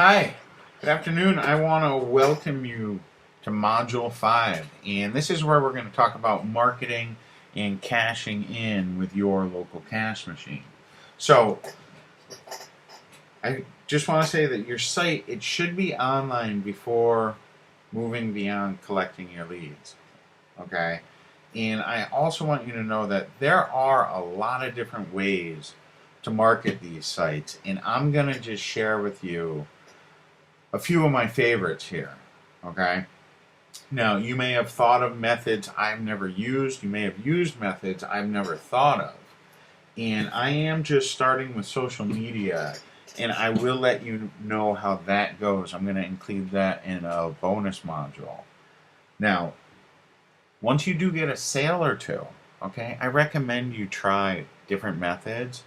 Hi, good afternoon. I want to welcome you to Module 5, and this is where we're going to talk about marketing and cashing in with your local cash machine. So, I just want to say that your site, it should be online before moving beyond collecting your leads, okay? And I also want you to know that there are a lot of different ways to market these sites, and I'm going to just share with you a few of my favorites here, okay? Now, you may have thought of methods I've never used. You may have used methods I've never thought of. And I am just starting with social media, and I will let you know how that goes. I'm going to include that in a bonus module. Now, once you do get a sale or two, okay, I recommend you try different methods.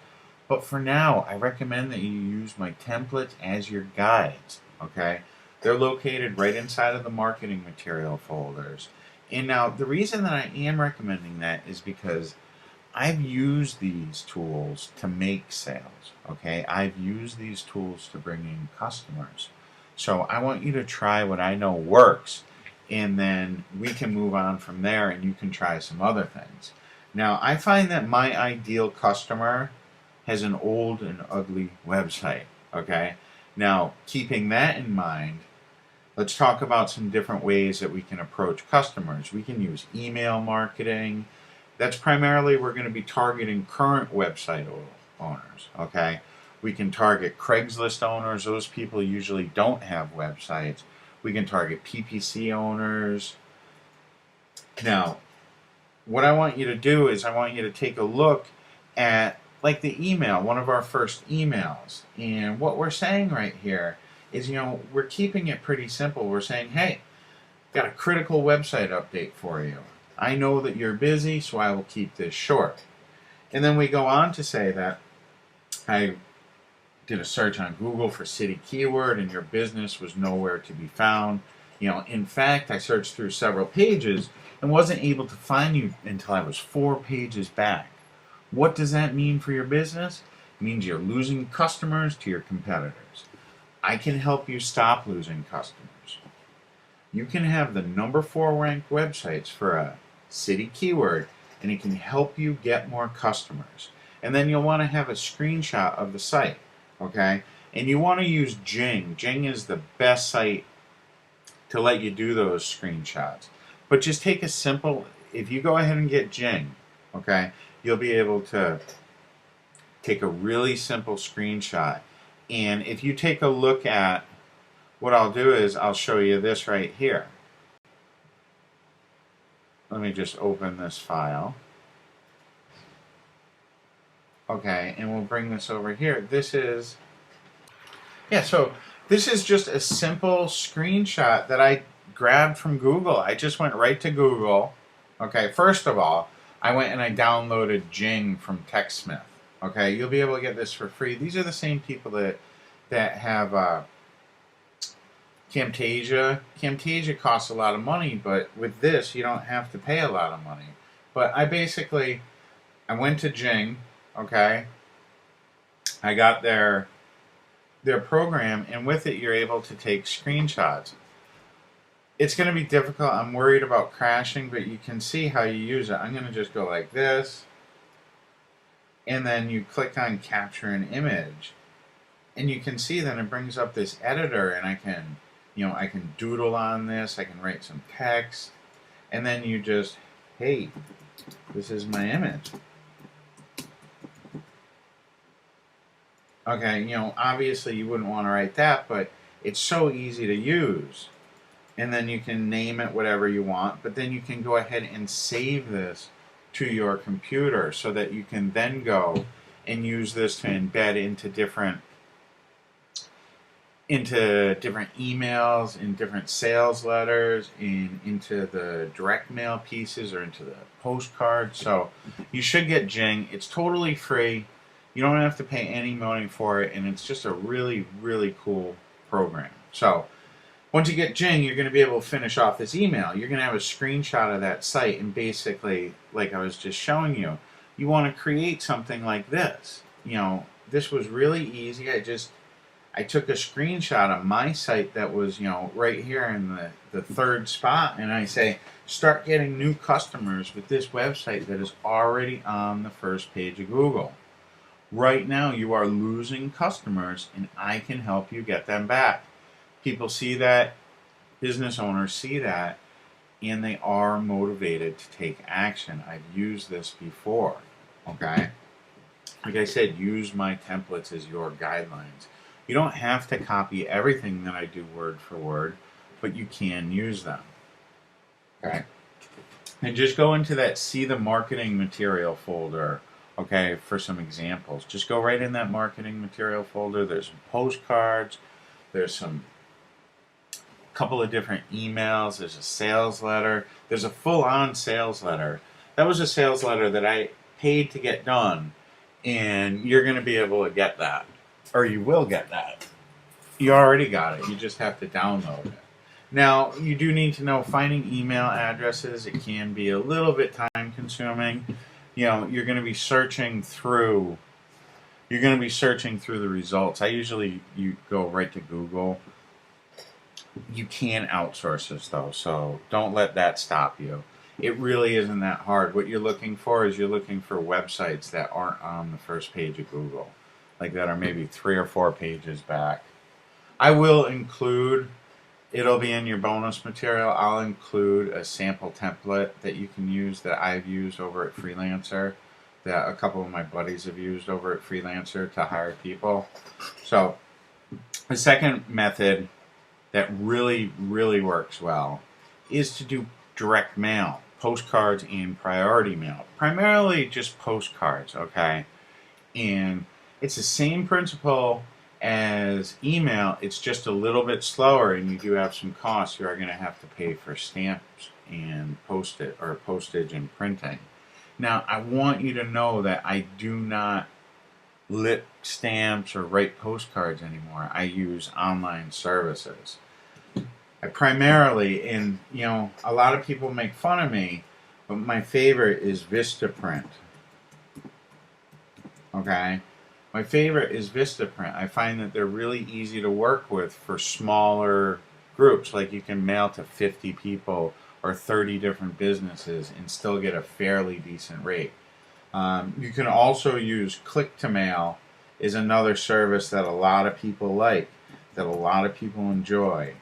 But for now, I recommend that you use my templates as your guides, okay? They're located right inside of the marketing material folders. And now, the reason that I am recommending that is because I've used these tools to make sales, okay? I've used these tools to bring in customers. So I want you to try what I know works, and then we can move on from there and you can try some other things. Now, I find that my ideal customer has an old and ugly website, okay? Now, keeping that in mind, let's talk about some different ways that we can approach customers. We can use email marketing. That's primarily, we're going to be targeting current website owners, okay? We can target Craigslist owners. Those people usually don't have websites. We can target PPC owners. Now, what I want you to do is I want you to take a look at like the email, one of our first emails. And what we're saying right here is, we're keeping it pretty simple. We're saying, hey, got a critical website update for you. I know that you're busy, so I will keep this short. And then we go on to say that I did a search on Google for city keyword and your business was nowhere to be found. In fact, I searched through several pages and wasn't able to find you until I was 4 pages back. What does that mean for your business? It means you're losing customers to your competitors. I can help you stop losing customers. You can have the number 4 ranked websites for a city keyword, and it can help you get more customers. And then you'll want to have a screenshot of the site, okay? And you want to use Jing. Jing is the best site to let you do those screenshots. But just take a simple, if you go ahead and get Jing, okay, you'll be able to take a really simple screenshot. And if you take a look at, what I'll do is I'll show you this right here. Let me just open this file. Okay, and we'll bring this over here. This is just a simple screenshot that I grabbed from Google. I just went right to Google. Okay, first of all, I went and I downloaded Jing from TechSmith. Okay, you'll be able to get this for free. These are the same people that have Camtasia. Camtasia costs a lot of money, but with this, you don't have to pay a lot of money. But I went to Jing, okay? I got their program, and with it, you're able to take screenshots. It's going to be difficult. I'm worried about crashing, but you can see how you use it. I'm going to just go like this, and then you click on capture an image, and you can see then it brings up this editor, and I can doodle on this. I can write some text, and then you just, hey, this is my image. Okay, obviously you wouldn't want to write that, but it's so easy to use. And then you can name it whatever you want, but then you can go ahead and save this to your computer so that you can then go and use this to embed into different emails, in different sales letters, into the direct mail pieces, or into the postcards. So you should get Jing. It's totally free. You don't have to pay any money for it, and it's just a really, really cool program. So once you get Jing, you're going to be able to finish off this email. You're going to have a screenshot of that site, and basically, like I was just showing you, you want to create something like this. This was really easy. I just I took a screenshot of my site that was, right here in the third spot, and I say, start getting new customers with this website that is already on the first page of Google. Right now, you are losing customers, and I can help you get them back. People see that, business owners see that, and they are motivated to take action. I've used this before, okay? Like I said, use my templates as your guidelines. You don't have to copy everything that I do word for word, but you can use them, okay? And just go into that see the marketing material folder, okay, for some examples. Just go right in that marketing material folder. There's some postcards. There's some couple of different emails. There's a sales letter. There's a full-on sales letter. That was a sales letter that I paid to get done, and you're going to be able to get that, or you will get that. You already got it. You just have to download it. Now, you do need to know finding email addresses. It can be a little bit time-consuming. You're going to be searching through. You're going to be searching through the results. You go right to Google. You can outsource this though, so don't let that stop you. It really isn't that hard. What you're looking for is websites that aren't on the first page of Google, like that are maybe 3 or 4 pages back. I will include, it'll be in your bonus material, I'll include a sample template that you can use that I've used over at Freelancer, that a couple of my buddies have used over at Freelancer to hire people. So the second method that really, really works well is to do direct mail, postcards and priority mail. Primarily just postcards, okay? And it's the same principle as email. It's just a little bit slower, and you do have some costs. You are going to have to pay for stamps and postage and printing. Now, I want you to know that I do not lip stamps or write postcards anymore. I use online services. I primarily, and a lot of people make fun of me, but my favorite is Vistaprint. Okay? My favorite is Vistaprint. I find that they're really easy to work with for smaller groups. Like you can mail to 50 people or 30 different businesses and still get a fairly decent rate. You can also use Click-to-Mail, is another service that a lot of people like, that a lot of people enjoy.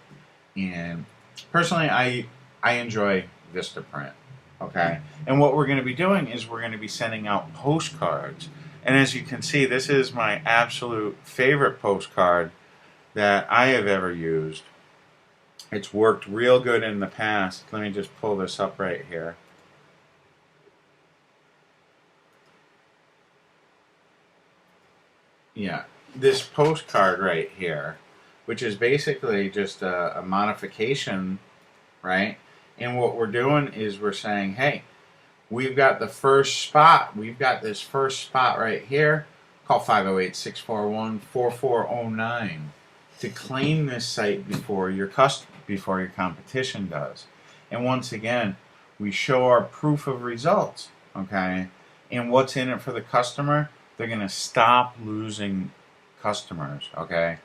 And personally, I enjoy Vistaprint, okay? And what we're going to be doing is we're going to be sending out postcards. And as you can see, this is my absolute favorite postcard that I have ever used. It's worked real good in the past. Let me just pull this up right here. Yeah, this postcard right here, which is basically just a modification, right? And what we're doing is we're saying, hey, we've got the first spot. We've got this first spot right here. Call 508-641-4409 to claim this site before your competition does. And once again, we show our proof of results, okay? And what's in it for the customer? They're going to stop losing customers, okay?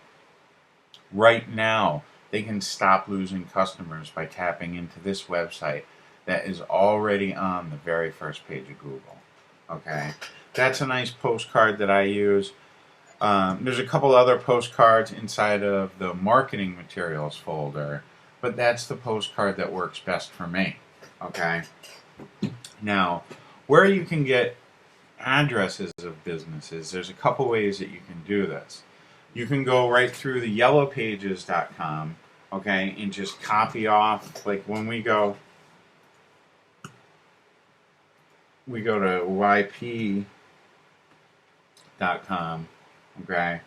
Right now, they can stop losing customers by tapping into this website that is already on the very first page of Google. Okay, that's a nice postcard that I use. There's a couple other postcards inside of the marketing materials folder, but that's the postcard that works best for me. Okay, now where you can get addresses of businesses, there's a couple ways that you can do this. You can go right through the yellowpages.com, okay, and just copy off, like when we go to yp.com, okay,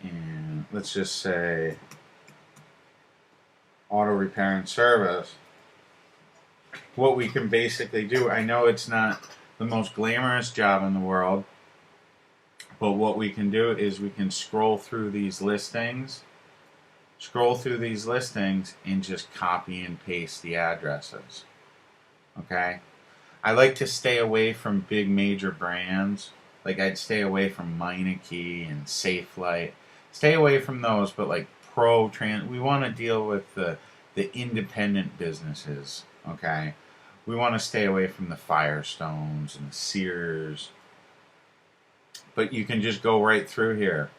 and let's just say auto repair and service. What we can basically do, I know it's not the most glamorous job in the world, but what we can do is we can scroll through these listings and just copy and paste the addresses. Okay? I like to stay away from big major brands, Like I'd stay away from Meineke and SafeLight. Stay away from those, but like we want to deal with the independent businesses, okay? We want to stay away from the Firestones and the Sears. But you can just go right through here,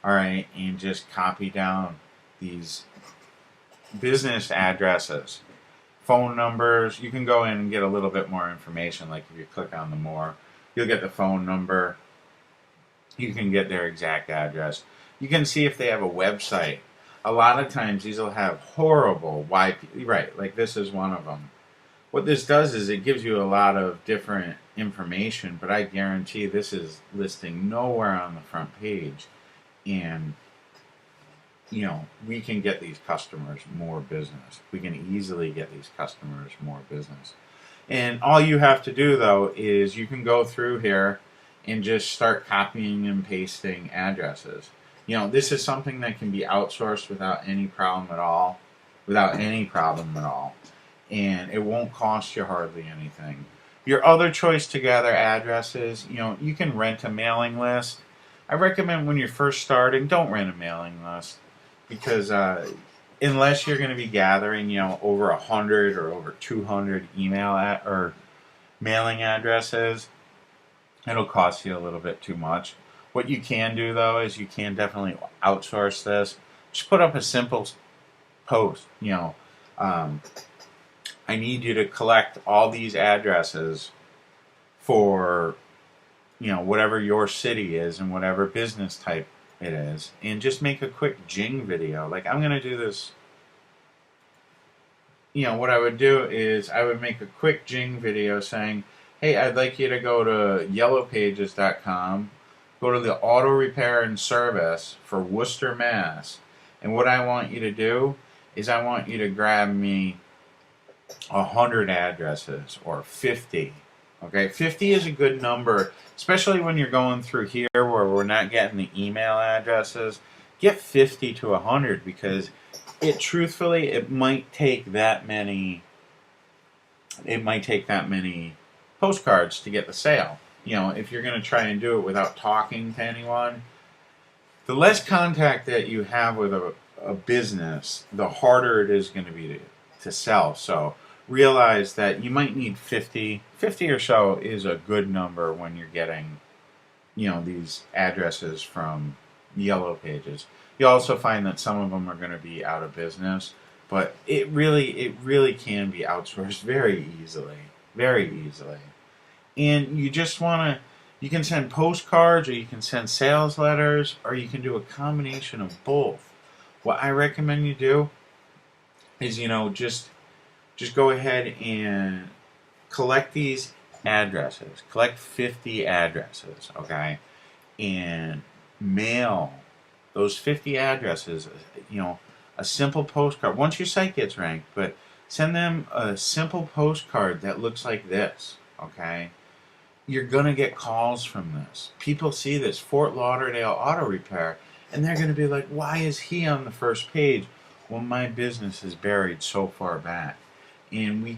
all right, and just copy down these business addresses, phone numbers. You can go in and get a little bit more information. Like if you click on the more, you'll get the phone number. You can get their exact address. You can see if they have a website. A lot of times these will have horrible YP, right, like this is one of them. What this does is it gives you a lot of different information, but I guarantee this is listing nowhere on the front page. And, you know, we can get these customers more business. We can easily get these customers more business. And all you have to do, though, is you can go through here and just start copying and pasting addresses. You know, this is something that can be outsourced without any problem at all. And it won't cost you hardly anything. Your other choice to gather addresses, you know, you can rent a mailing list. I recommend when you're first starting, don't rent a mailing list because unless you're going to be gathering, you know, over 100 or over 200 or mailing addresses, it'll cost you a little bit too much. What you can do though is you can definitely outsource this. Just put up a simple post, you know. I need you to collect all these addresses for, you know, whatever your city is and whatever business type it is, and just make a quick Jing video. Like I'm gonna do this. You know, what I would do is I would make a quick Jing video saying, hey, I'd like you to go to yellowpages.com, go to the auto repair and service for Worcester, Mass. And what I want you to do is I want you to grab me 100 addresses or 50. Okay, 50 is a good number, especially when you're going through here where we're not getting the email addresses. Get 50 to 100 because it might take that many postcards to get the sale. You know, if you're going to try and do it without talking to anyone, the less contact that you have with a business, the harder it is going to be to sell. So realize that you might need 50 or so is a good number when you're getting, you know, these addresses from Yellow Pages. You also find that some of them are going to be out of business, but it really can be outsourced very easily. And you just want to, you can send postcards or you can send sales letters or you can do a combination of both. What I recommend you do is, you know, just go ahead and collect these addresses. Collect 50 addresses, okay? And mail those 50 addresses, you know, a simple postcard. Once your site gets ranked, but send them a simple postcard that looks like this, okay? You're going to get calls from this. People see this, Fort Lauderdale Auto Repair, and they're going to be like, why is he on the first page? Well, my business is buried so far back. And we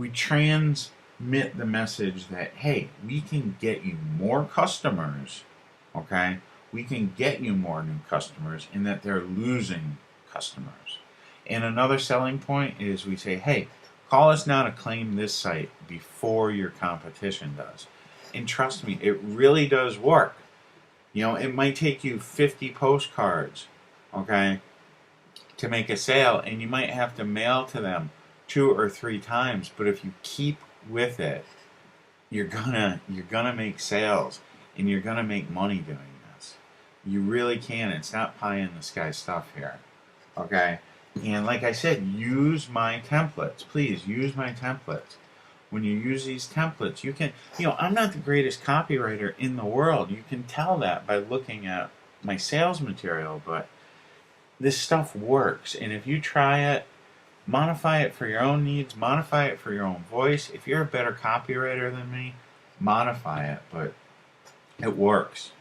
transmit the message that, hey, we can get you more customers, okay? We can get you more new customers, and that they're losing customers. And another selling point is we say, hey, call us now to claim this site before your competition does. And trust me, it really does work. You know, it might take you 50 postcards, okay, to make a sale, and you might have to mail to them 2 or 3 times, but if you keep with it, you're gonna make sales, and you're gonna make money doing this. You really can. It's not pie in the sky stuff here, okay? And like I said, use my templates. Please use my templates. When you use these templates, you can, you know, I'm not the greatest copywriter in the world. You can tell that by looking at my sales material, but this stuff works. And if you try it, modify it for your own needs, modify it for your own voice. If you're a better copywriter than me, modify it, but it works.